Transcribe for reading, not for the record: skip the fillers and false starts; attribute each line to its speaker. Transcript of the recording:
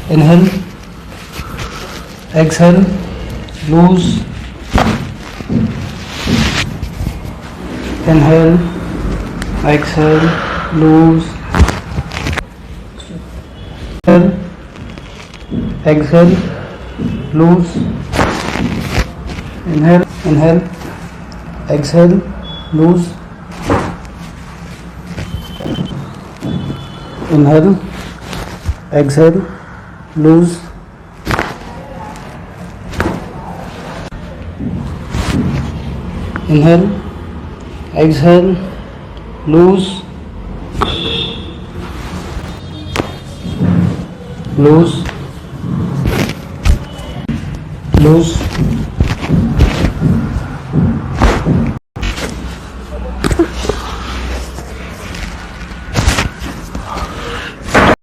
Speaker 1: inhale, exhale, loose, inhale, exhale, loose, inhale, exhale, loose, inhale, exhale, loose, inhale, exhale, loose, inhale, exhale, loose, loose, loose,